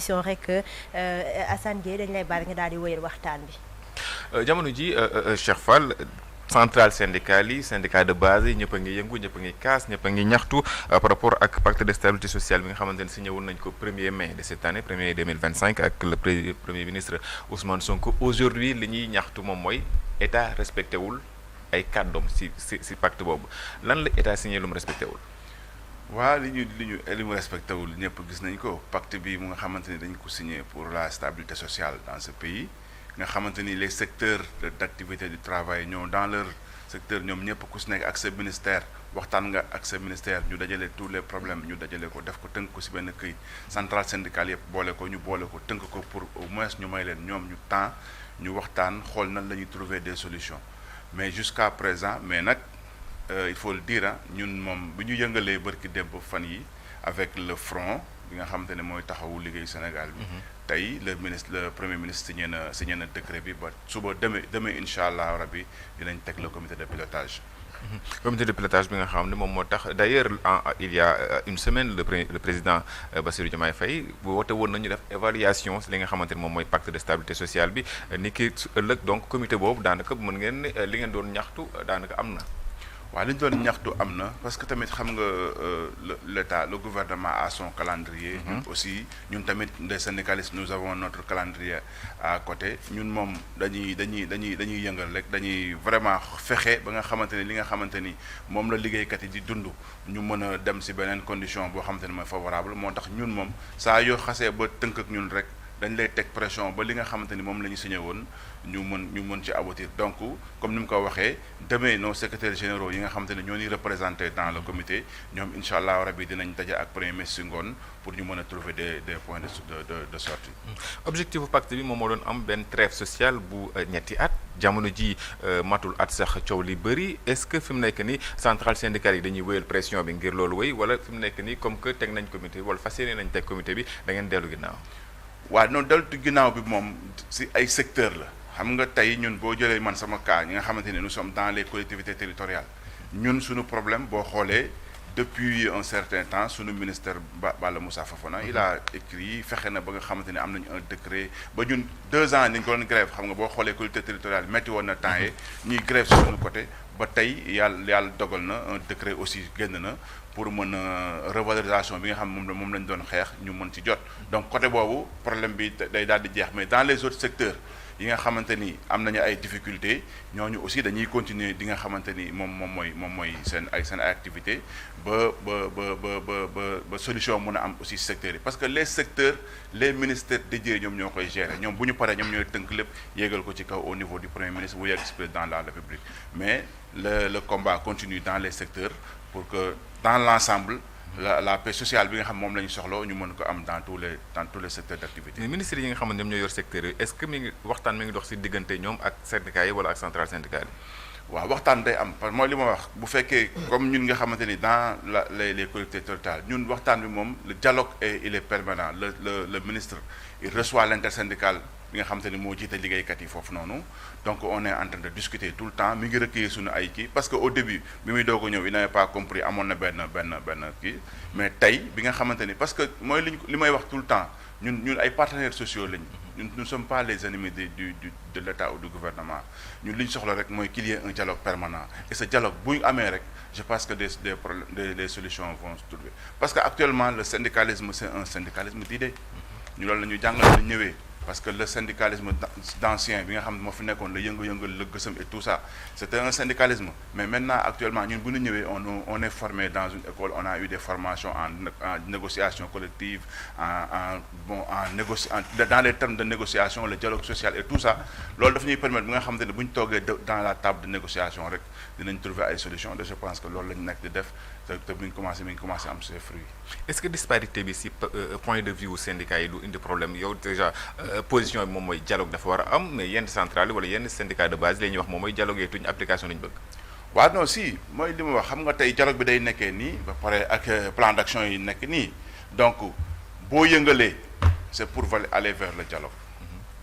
rek Assane Gueye dañ lay baal nga daal di wéyal waxtaan bi. jamono ji Cheikh Fall centrale syndicale yi syndicat de base yi ñëpp a ngi yëngu ñëpp a ngi kaas ñëpp a ngi ñaxtu par rapport ak pacte de stabilité sociale bi nga xamante ne signé woon nañ ko 1er mai de cette année 1er 2025 ak le premier ministre Ousmane Sonko. Aujourd'hui li ñuy ñaxtu moom mooy état respecté wul ay kàddoom si pacte boobu lan la état signé lu mu respecté wul. waa li mu respecté wul ñëpp gis nañ ko pacte bi mu nga xamante ni dañ ko signé pour la stabilité sociale dans ce pays nga xamante ni les secteurs d'activité du travail ñoo dans leur secteur ñoom ñëpp ku si nekk ak sa ministère waxtaan nga ak sa ministère ñu dajale tous les problèmes ñu dajale ko def ko tënk ko si benn këy centrale syndicale yëpp boole ko tënk ko pour au moins ñu may leen ñoom ñu temps ñu waxtaan xool nan la ñuy trouver des solutions mais jusqu'à présent mais nag il faut le dire ñun moom bu ñu yëngalee bërki démb fan yi avec le front bi nga xamante ne mooy taxawu liggéeyu Sénégal bi tey le premier ministre signé na décret bi ba suba demee incha allah rabbi dinañ teg le comité de pilotage. Comité de pilotage bi nga xam ne moom moo tax d'ailleurs il y a une semaine le président Bassirou Diomaye Faye woote woon nañu def évaluation si li nga xamante ne moom mooy pacte de stabilité sociale bi ni ki ëllëg donc comité boobu daanaka mën ngeen li ngeen doon ñaxtu daanaka am na. waaw li ñu doon ñaxtu am na parce que tamit xam nga l'État le gouvernement a son calendrier. ñun aussi ñun tamit les syndicalistes nous avons notre calendrier à côté ñun moom dañuy yëngal rek dañuy vraiment fexe ba nga xamante ni li nga xamante ni moom la liggéeykat yi di dund ñu mën a dem ci beneen condition boo xamante ni mooy favorable moo tax ñun moom saa yoo xasee ba tënk ak ñun rek dañ lay teg pression ba li nga xamante ni moom la ñu signé woon ñu mën ci aboutir donc comme ni mu ko waxee demain nos secrétaires généraux yi nga xamante ne ñoo ñuy représenté dans le comité ñoom incha allah rabi dinañ daje ak premier ministre ngoon pour ñu mën a trouver des points de sortie. objectif bu pacte bi moom moo doon am benn trêve sociale bu ñetti at jamono ji matul at sax coow li bëri est-ce que fi mu nekk ni centrale syndicale yi dañuy wéyal pression bi ngir loolu wéy wala fi mu nekk ni comme que teg nañ comité wala fas yéene nañ teg comité bi da ngeen dellu ginnaaw. waaw noonu deltu ginnaaw bi moom ci ay secteur la xam nga tey ñun boo jëlee man sama cas ñi nga xamante ne nous sommes dans les collectivités territoriales ñun suñu problème boo xoolee depuis un certain temps suñu ministère Balla Moussa Fofana il a écrit fexe na ba nga xamante ne am nañu un décret ba ñun 2 ans dañu ko doon grève xam nga boo xoolee collectivité territoriale métti woon na temps yi ñuy grève ci suñu côté ba tey yàlla dogal na un décret aussi génn na pour mën a revalorisation bi nga xam moom lañ doon xeex ñu mën ci jot donc côté boobu problème bi day daal di jeex mais dans les autres secteurs yi nga xamante ni am nañu ay difficultés ñooñu aussi dañuy continuer di nga xamante ni moom mooy seen ay activité ba solution mën a am aussi secteurs yi parce que les secteurs les ministères dédiés ñoom ñoo koy gérer ñoom bu ñu paree ñoom ñooy tënk lépp yéegal ko ci kaw au niveau du premier ministre bu yegg ci président de la République mais le combat continue dans les secteurs pour que dans l'ensemble la paix sociale bi nga xam moom la ñu soxla ñu mën ko am dans tous les secteurs d'activité. mais ministres yi nga xam ne ñoom ñoo yor secteurs yi est-ce que waxtaan mi ngi dox ci diggante ñoom ak syndicats yi wala ak centrale syndicale yi. waaw waxtaan day am parce que mooy li ma wax bu fekkee comme ñun nga xamante ni dans les collectivités territoriales ñun waxtaan bi moom le dialogue il est permanent le ministre il reçoit l'intersyndicale bi nga xamante ni moo jiite liggéeykat yi foofu noonu donc on est en train de discuter tout le temps mi ngi recueillir suñu ay kii parce que au début bi muy doog a ñëw il n'avait pas compris amoon na benn kii mais tey bi nga xamante ni parce que mooy li may wax tout le temps ñun ay partenaires sociaux lañ ñun nous ne sommes pas les ennemis de l'État ou du gouvernement ñun li ñu soxla rek mooy qu'il y ait un dialogue permanent et ce dialogue bu ñu amee rek je pense que des solutions vont se trouver parce que actuellement le syndicalisme c'est un syndicalisme d'idées ñu loolu la ñu jàngal la ñëwee parce que le syndicalisme d'ancien bi nga xam ne moo fi nekkoon la yëngal la gësam et tout ça c'était un syndicalisme mais maintenant actuellement ñun bu ñu ñëwee on est formé dans une école on a eu des formations en négociation collective dans les termes de négociation le dialogue social et tout ça loolu dafa ñuy permettre bi nga xamante ne bu ñu toogee dans la table de négociation rek dinañ trouver ay solutions et je pense que loolu la ñu nekk di def te mi ngi commencé am ses fruits. est-ce que disparité bi ci point de vue syndicat yi du indi problème yow déjà position bi moom mooy dialogue dafa war a am mais yenn centrale wala yenn syndicat de base la ñuy wax moom mooy dialogue yi tuñ application lañu bëgg. waaw non si mooy li ma wax xam nga tey dialogue bi day nekkee nii ba pare ak plan d'action yi nekk nii donc boo yëngalee c'est pour aller vers le dialogue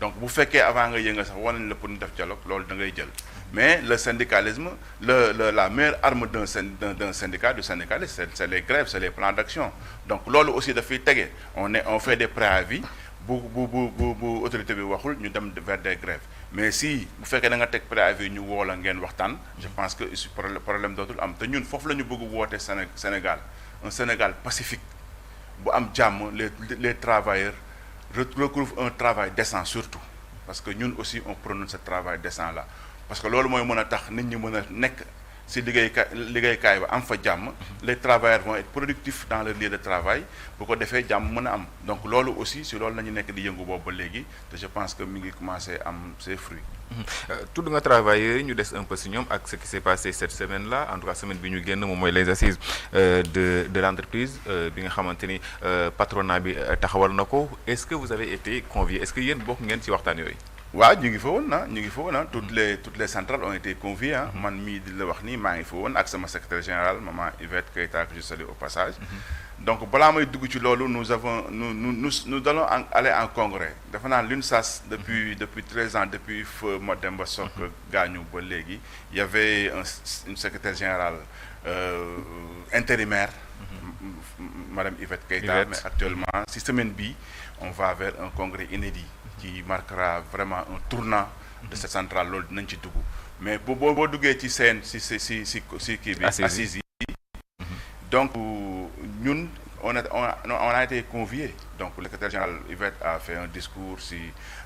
donc bu fekkee avant nga yëngal sax war nañ la pour ñu def dialogue loolu da ngay jël mais le syndicalisme la meilleure arme d'un syndicat du syndicalisme c'est les grèves c'est les plans d'action donc loolu aussi dafay tege on fait des préavis bu autorité bi waxul ñu dem vers des grèves mais si bu fekkee da nga teg préavis ñu woo la ngeen waxtaan je pense que ici problème dootul am te ñun foofu la ñu bëgg woote Sénégal un Sénégal pacifique bu am jàmm les travailleurs retrouvent un travail décent surtout parce que ñun aussi on prône ce travail décent là parce que loolu mooy mën a tax nit ñi mën a nekk si liggéeykaay ba am fa jàmm les travailleurs vont être productifs dans leur lieu de travail bu ko defee jàmm mën a am donc loolu aussi si loolu la ñu nekk di yëngu boobu ba léegi te je pense que mi ngi commencé am ses fruits. tudd nga travailleurs yi ñu des un peu si ñoom ak ce qui s'est passé cette semaine là en tout cas semaine bi ñu génn moom mooy les assises de l'entreprise bi nga xamante ni patronat bi taxawal na ko est-ce que vous avez été conviés est-ce que yéen bokk ngeen ci waxtaan yooyu. waaw ñu ngi fa woon toutes les centrales ont été conviées man mii di la wax nii maa ngi fa woon ak sama secrétaire général maman Yvette Keita que je salue au passage. donc balaa may dugg ci loolu nous allons aller en congrès defe naa l'UNSAS depuis 13 ans depuis feu Mademba Sock gaañu ba léegi il y avait une secrétaire générale intérimaire madame Yvette Keita mais actuellement si semaine bi on va vers un congrès inédit qui marquera vraiment un tournant de cette centrale loolu dinañ ci dugg mais boo duggee ci seen si kii bi assises yi donc ñun on a été conviés donc le secrétaire général Yvette a fait un discours sur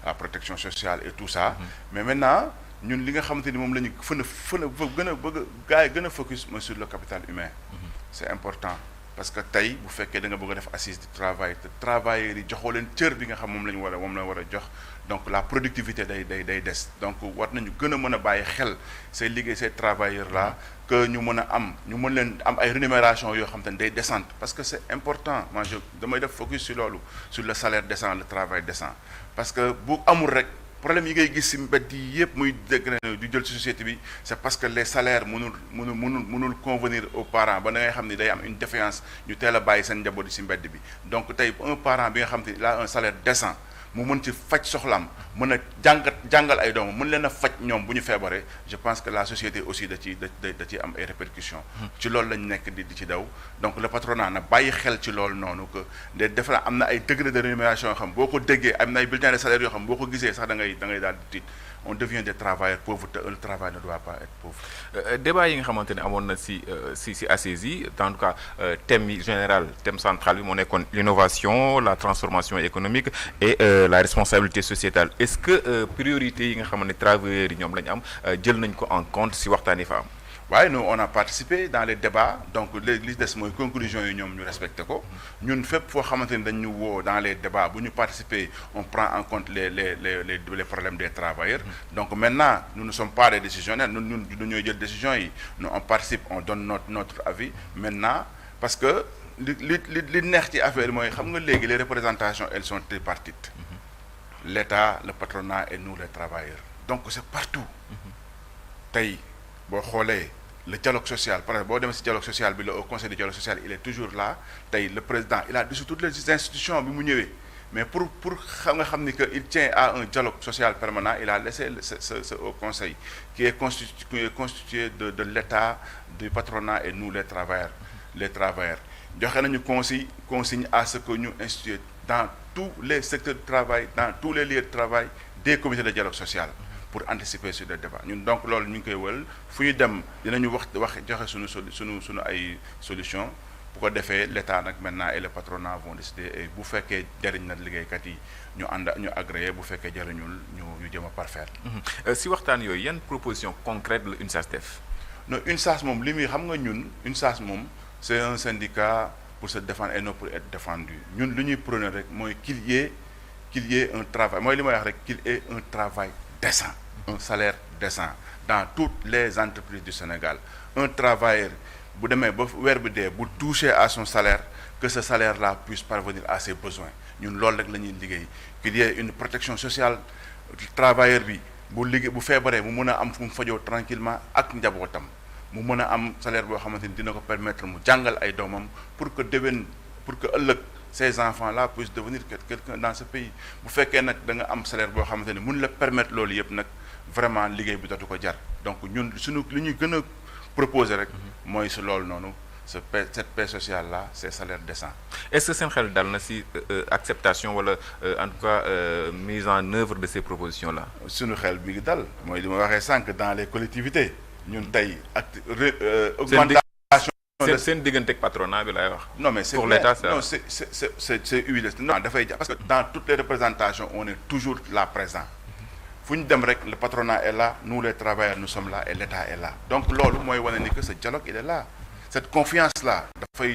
la protection sociale et tout ça mais maintenant ñun li nga xamante ni moom la ñu gën a bëgg gars yi gën a focus mooy sur le capital humain c'est important parce que tey bu fekkee da nga bëgg a def assise du travail te travailleurs yi joxoo leen cër bi nga xam moom la war a jox donc la productivité day des donc war nañu gën a mën a bàyyi xel ces travailleurs là que ñu mën leen am ay rémunération yoo xam te ne day décente parce que c'est important moi damay def focus sur loolu sur le salaire décent le travail décent parce que bu amul rek problème yi ngay gis ci mbedd yi yëpp muy dégg du jël ci société bi c'est parce que les salaires mënul convenir aux parents ba da ngay xam ni day am une défiance ñu teel a bàyyi seen njaboot yi ci mbedd bi donc tey un parent bi nga xam te il a un salaire décent mu mën ci faj soxlaam mën a jàngal ay doomam mën leen a faj ñoom bu ñu feebaree je pense que la société aussi da ci am ay répercussions ci loolu lañ nekk di ci daw donc le patronat na bàyyi xel ci loolu noonu que de defe naa am na ay degré de rémunération yoo xam boo ko déggee am na ay bulletins de salaire yoo xam boo ko gisee sax da ngay daal di tiit on devient des travailleurs pauvres te le travail ne doit pas être pauvre. débat yi nga xamante ne amoon na si assises yi en tout cas thème yi général thème central bi moo nekkoon l'innovation la transformation économique et la responsabilité sociétale est-ce que priorité yi nga xamante ne travailleurs yi ñoom la ñu am jël nañ ko en compte si waxtaan yi fa am. waaye nous on a participé dans les débats donc li des mooy conclusion yi ñoom ñu respecté ko ñun fépp foo xamante ni dañu woo dans les débats bu ñu participer on prend en compte les problèmes des travailleurs donc maintenant nous ne sommes pas des décisionnaires ñun dañoo jël décision yi nous on participe on donne notre avis maintenant parce que li neex ci affaire mooy xam nga léegi les représentations elles sont tripartites l'État le patronat et nous les travailleurs donc c'est partout tey boo xoolee le dialogue social par exemple boo demee ci dialogue social bi au conseil du dialogue social il est toujours là tey le président il a dissous toutes les institutions bi mu ñëwee mais pour nga xam ni que il tient à un dialogue social permanent il a laissé ce au conseil qui est constitué de l'État du patronat et nous les travailleurs joxe nañu consigne à ce que ñu instituer dans tous les secteurs de travail dans tous les lieux de travail des comités de dialogue social pour anticiper sur le débat ñun donc loolu ñu ngi koy wël fu ñu dem dinañu wax joxe suñu ay solution bu ko defee l'État nag maintenant et le patronat vont décider et bu fekkee jariñ na liggéeykat yi ñu agréé bu fekkee jariñul ñu jëm a parfaire. si waxtaan yooyu yan proposition concrète la UNSAS def. non UNSAS moom li muy xam nga ñun UNSAS moom c'est un syndicat pour se défendre et non pour être défendu ñun lu ñuy prôner rek mooy qu'il y ait un travail mooy li may wax rek qu'il y ait un travail décent un salaire décent dans toutes les entreprises du Sénégal un travailleur bu demee ba weer bi dee bu toucher à son salaire que ce salaire-là puisse parvenir à ses besoins ñun loolu rek la ñuy liggéey qu'il y ait une protection sociale travailleur bi bu feebaree mu mën a am fu mu fajoo tranquillement ak njabootam mu mën a am salaire boo xamante ni dina ko permettre mu jàngal ay doomam pour que ëllëg ces enfants-là puissent devenir quelqu'un dans ce pays bu fekkee nag da nga am salaire boo xamante ni mun la permettre loolu yëpp nag vraiment liggéey bi dootu ko jar donc ñun suñu li ñuy gën a proposer rek mooy si loolu noonu cette paix sociale là, ces salaires décents. Est-ce que seen xel dal na si acceptation wala en tout cas mise en œuvre de ces propositions là. suñu xel bi ngi dal mooy li ma waxee sànq dans les collectivités ñun tey augmentation seen diggante ak patronat bi lay wax. non mais c'est pour vrai. l'État Non, c'est huilé. Non dafay parce que dans toutes les représentations on est toujours là présent fu ñu dem rek le patronat est là, nous les travailleurs nous sommes là et l'État est là. Donc loolu mooy wane ni que ce dialogue il est là. Cette confiance là dafay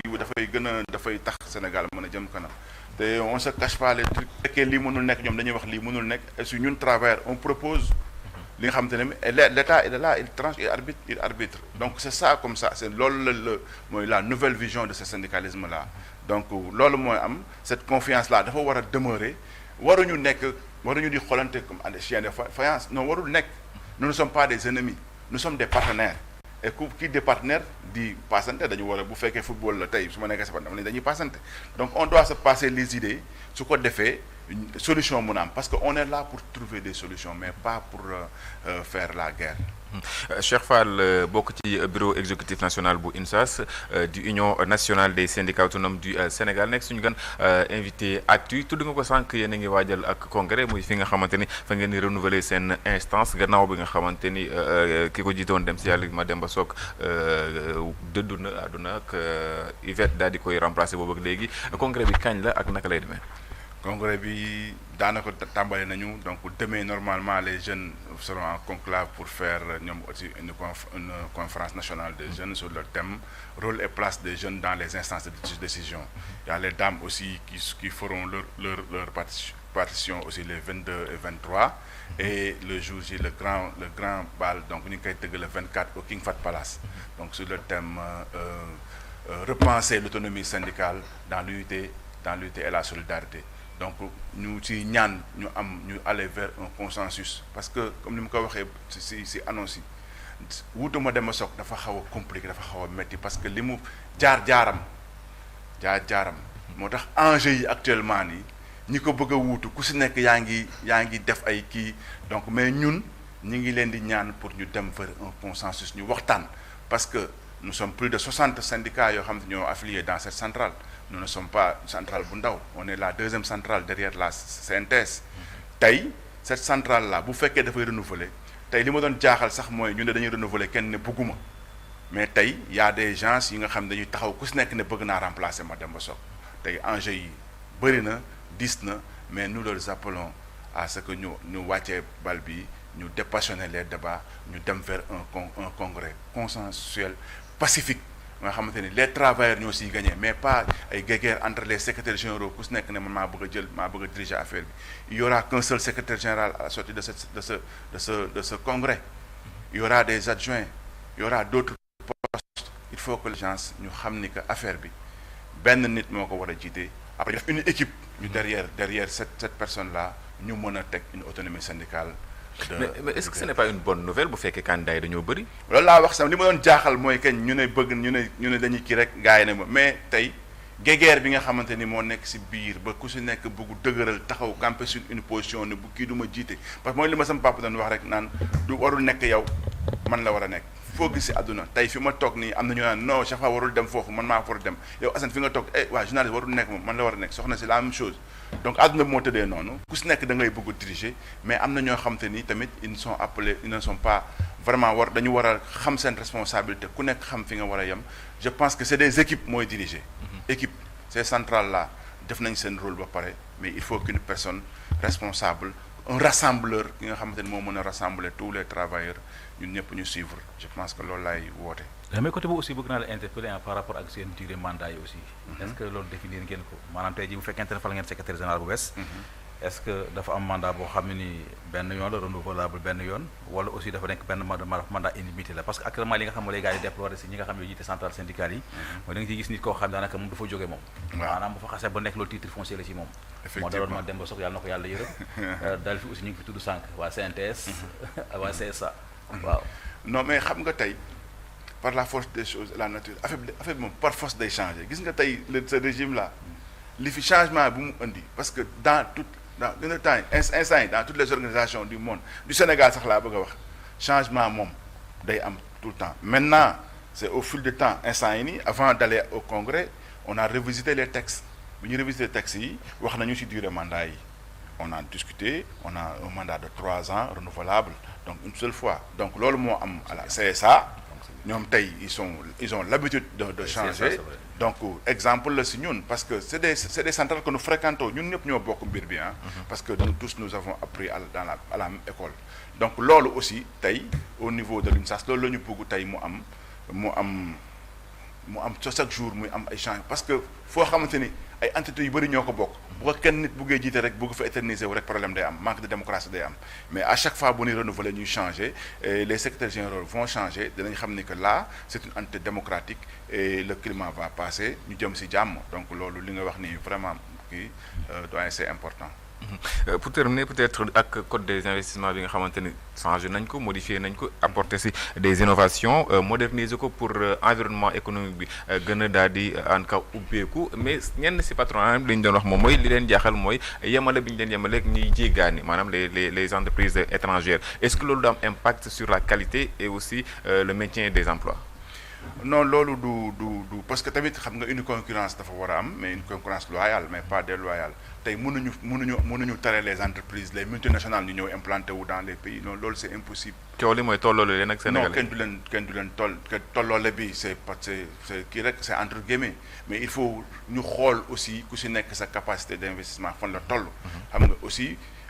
gën a dafay tax Sénégal mën a jëm kanam te on se cache pas les trucs fekkee lii mënul nekk ñoom dañuy wax lii mënul nekk et si ñun travailleurs on propose li nga xamante ne l'État il est là, il tranche, il arbitre. Donc c'est ça comme ça, c'est loolu mooy la nouvelle vision de ce syndicalisme là. Donc loolu mooy am cette confiance là dafa war a demeurer, waruñu di xoolante comme des chiens de faïence. Non, warul nekk. Nous ne sommes pas des ennemis, nous sommes des partenaires. Et kii des partenaires di passante dañu war a bu fekkee football la tey su ma nekkee sapant dañuy passante. Donc on doit se passer les idées su ko defee solution mun a am parce que on est là pour trouver des solutions mais pas pour faire la guerre. Cheikh Fall bokk ci bureau exécutif national bu UNSAS du Union nationale des syndicats autonomes du Sénégal nekk suñu gan invité actu tudd nga ko sànq yéen a ngi waajal ak congrès muy fi nga xamante ni fa ngeen di renouveler seen instance gannaaw bi nga xamante ni ki ko jiite woon dem si yàlla Mademba Sock dëddu na àdduna ak Yvette daal di koy remplacer boobu ak léegi congrès bi kañ la ak naka lay demee. Congrès bi daanaka tàmbali nañu donc demain normalement les jeunes seront en conclave pour faire ñoom aussi une conférence nationale des jeunes sur le thème rôle et place des jeunes dans les instances de décision. Il y a les dames aussi qui feront leur partition aussi les 22 et 23 et le jour J le grand bal donc ñu ngi koy tëgg le 24 au King Fahd Palace donc sur le thème repenser l'autonomie syndicale dans l'unité et la solidarité. Donc ñu ci ñaan ñu aller vers un consensus parce que comme ni mu ko waxee ci annonce yi wuutu Mademba Sock dafa xaw a compliqué dafa xaw a métti parce que li mu jaar-jaaram moo tax enjeu yi actuellement nii ñi ko bëgg a wuutu ku si nekk yaa ngi def ay kii donc mais ñun ñi ngi leen di ñaan pour ñu dem vers un consensus ñu waxtaan parce que nous sommes plus de 60 syndicats yoo xam ne ñoo affiliés dans cette centrale. Nous ne sommes pas une centrale bu ndaw on est la deuxième centrale derrière la CNTS tey cette centrale là bu fekkee dafay renouveler tey li ma doon jaaxal sax mooy ñu ne dañuy renouveler kenn ne bëgguma mais tey y a des gens yi nga xam ne dañuy taxaw ku si nekk ne bëgg naa remplacer Mademba Sock tey enjeu yi bëri na dis na mais nous leur appelons à ce que ñu wàccee bal bi ñu dépassionner les débats ñu dem vers un congrès consensuel pacifique nga xamante ni les travailleurs ñoo siy gagné mais pas ay guéguerre entre les secrétaires généraux ku si nekk ne man maa bëgg a diriger affaire bi il y aura qu'un seul secrétaire général à la sortie de ce congrès il y aura des adjoints il y aura d'autres postes il faut que les gens ñu xam ni que affaire bi benn nit moo ko war a jiite après def une équipe ñu derrière cette personne là ñu mën a teg une autonomie syndicale. Mais est-ce que ce n'est pas une bonne nouvelle bu fekkee candidat yi dañoo bëri. loolu laa wax sax li ma doon jaaxal mooy kañ ñu ne dañuy kii rek gars yi ne ma mais tey guéguerre bi nga xamante ni moo nekk si biir ba ku si nekk bëggu dëgëral taxaw camper sur une position ne bu kii du ma jiite parce que mooy li ma sama papa doon wax rek naan du warul nekk yow man la war a nekk foo gis si àdduna tey fi ma toog nii am na ñu naan non chaque fois warul dem foofu man maa war a dem yow Assane fi nga toog waa journaliste warul nekk moom man la war a nekk soxna si la même chose. Donc àdduna bi moo tëddee noonu ku si nekk da ngay bëgg a diriger mais am na ñoo xam te ni tamit ils ne sont pas vraiment dañu war a xam seen responsabilité ku nekk xam fi nga war a yem je pense que c'est des équipes mooy diriger. Équipe ces centrales là def nañ seen rôle ba pare mais il faut qu'une personne responsable un rassembleur ki nga xamante ni moo mën a rassembler tous les travailleurs ñun ñëpp ñu suivre je pense que loolu laay woote. mais côté boobu aussi bëgg naa la interpeller par rapport ak seen durée mandat yi aussi. est-ce que loolu définir ngeen ko maanaam tey jii bu fekkente ne fal ngeen secrétaire général bu bees. est-ce que dafa am mandat boo xam ne ni benn yoon la renouvelable benn yoon wala aussi dafa nekk benn mandat illimité la parce que actuellement li nga xam ne les gars yi déploré si ñi nga xam ne jiite centrale syndicale yi. mooy da nga ciy gis nit koo xam ne daanaka moom dafa jóge moom. maanaam bu fa xasee ba nekk loolu titre foncier la ci moom. moo daloon Mademba Sock yàlla na ko yàlla yërëm. daal fi aussi ñu ngi fi tudd sànq waa CNTS. waa CSA waaw. non mais xam nga tey par la force des choses la nature affaire bi moom par force day changer gis nga tey ce régime là li fi changement bu mu indi parce que dans le temps instant yi dans toutes les organisations du monde du Sénégal sax laa bëgg a wax changement moom day am tout le temps maintenant c'est au fil du temps instant yi nii avant d'aller au congrès on a revisité les textes bu ñu revisité textes yi wax nañu ci durée mandat yi on a discuté on a un mandat de 3 ans renouvelable donc une seule fois donc loolu moo am à la CSA ñoom tey ils ont l'habitude de changer donc exemple la ci ñun parce que c'est des centrales que nous fréquentons ñun ñëpp ñoo bokk mbir bi parce que nous tous nous avons appris à la même école donc loolu aussi tey au niveau de l'UNSAS loolu la ñu bëgg tey mu am chaque jour muy am ay change parce que foo xamante ni ay entités yu bëri ñoo ko bokk bu ko kenn nit buggee jiite rek bëgg fa éterniser wu rek problème day am manque de démocratie day am mais à chaque fois bu ñuy renouveler ñuy changer et les secrétaires généraux vont changer dinañ xam ni que là c'est une entité démocratique et le climat va passer ñu jëm ci jàmm donc loolu li nga wax ni vraiment kii doyen c'est important. Pour terminer peut-être ak code des investissements bi nga xamante ni changé nañ ko modifié nañ ko apporter ci des innovations moderniser ko pour environnement économique bi gën a daal di en cas ubbeeku mais ñenn ci patronat li ñu doon wax moom mooy li leen jaaxal mooy yemale bi ñu leen yemale ak ñuy jéggaani maanaam les entreprises étrangères est-ce que loolu da am impact sur la qualité et aussi le maintien des emplois. Non loolu du parce que tamit xam nga une concurrence dafa war a am mais une concurrence loyale mais pas déloyale tey mënuñu tere les entreprises les multinationales ñu ñëw implanté wu dans les pays non loolu c'est impossible. coow li mooy tolloole leen ak Sénégalais. non kenn du leen tolloole bi c'est kii rek c'est entre guillemets mais il faut ñu xool aussi ku ci nekk sa capacité d'investissement fan la toll. xam nga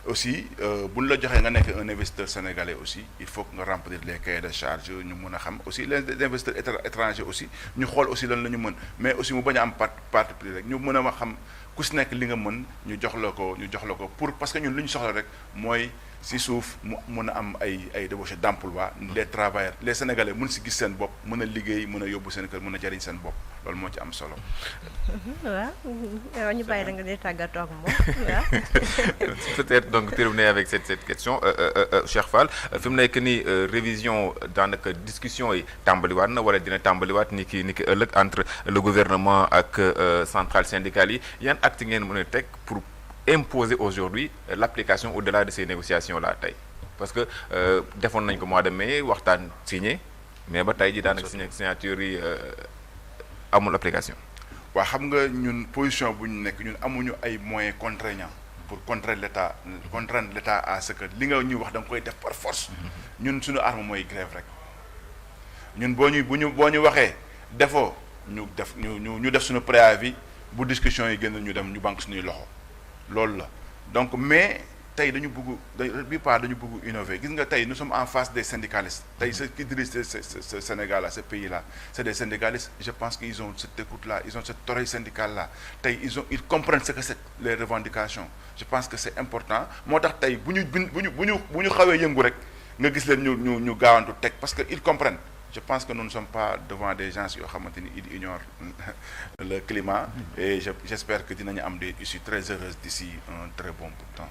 aussi bu ñu la joxee nga nekk un investisseur sénégalais aussi il faut que nga remplir les cahiers de charges ñu mën a xam aussi les investisseurs étrangers aussi ñu xool aussi lan la ñu mën mais aussi mu bañ a am parti pris rek ñu mën a xam ku ci nekk li nga mën ñu jox la ko pour parce que ñun li ñu soxla rek mooy ci suuf mu mën a am ay débauchés d'emploi les travailleurs les sénégalais mën ci gis seen bopp mën a liggéey mën a yóbbu seen kër mën a jariñ seen bopp loolu moo ci am solo. waaw ñu bàyyi la nga dee tàggatoo ak moom waaw. Peut-être donc terminer avec cette question Cheikh Fall fi mu nekk nii révision daanaka discussion yi tàmbaliwaat na wala dina tàmbaliwaat ni ki ëllëg entre le gouvernement ak centrales syndicales yi yan actes ngeen mën a teg pour imposer aujourd'hui l'application au-delà de ces négociations là tey parce que defoon nañ ko mois de mai waxtaan signé mais ba tey ji daanaka signature yi amul application. waaw xam nga ñun position bu ñu nekk ñun amuñu ay moyens contraignants pour contraindre l'État à ce que li nga ñuy wax da nga koy def par force ñun suñu arme mooy grève rek ñun boo ñu waxee defoo ñu def suñu préavis bu discussion yi génn ñu dem ñu banque suñuy loxo loolu la donc mais tey dañu bëgg innover gis nga tey nous sommes en face des syndicalistes tey ceux qui dirigent ce Sénégal là ce pays là c'est des syndicalistes je pense qu'ils ont cette écoute là ils ont cette oreille syndicale là tey ils comprennent ce que c'est les revendications je pense que c'est important moo tax tey bu ñu xawee yëngu rek nga gis leen ñu gaawantu teg parce que ils comprennent je pense que nous ne sommes pas devant des gens yoo xamante ni ils ignorent le climat et j'espère que dinañu am des issues très heureuses d'ici un très bon bout de temps.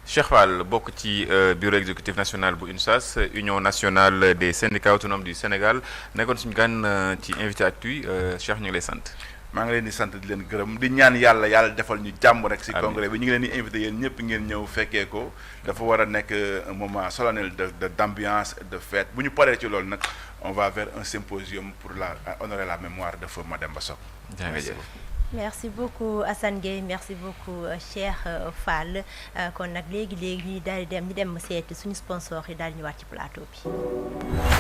Cheikh Fall bokk ci bureau exécutif national bu UNSAS Union nationale des syndicats autonomes du Sénégal nekkoon suñu gan ci invité Actu Cheikh ñu ngi lay sant. maa ngi leen di sant di leen gërëm di ñaan yàlla defal ñu jàmm rek ci congrès bi ñu ngi leen di invité yéen ñëpp ngeen ñëw fekkee ko dafa war a nekk un moment solennel d'ambiance de fête bu ñu paree ci loolu nag on va vers un symposium pour honorer la mémoire de feu Mademba Sock. merci beaucoup Assane Gueye merci beaucoup Cheikh Fall kon nag léegi ñu daal di dem seeti suñu sponsor yi daal di ñëwaat ci plateau bi.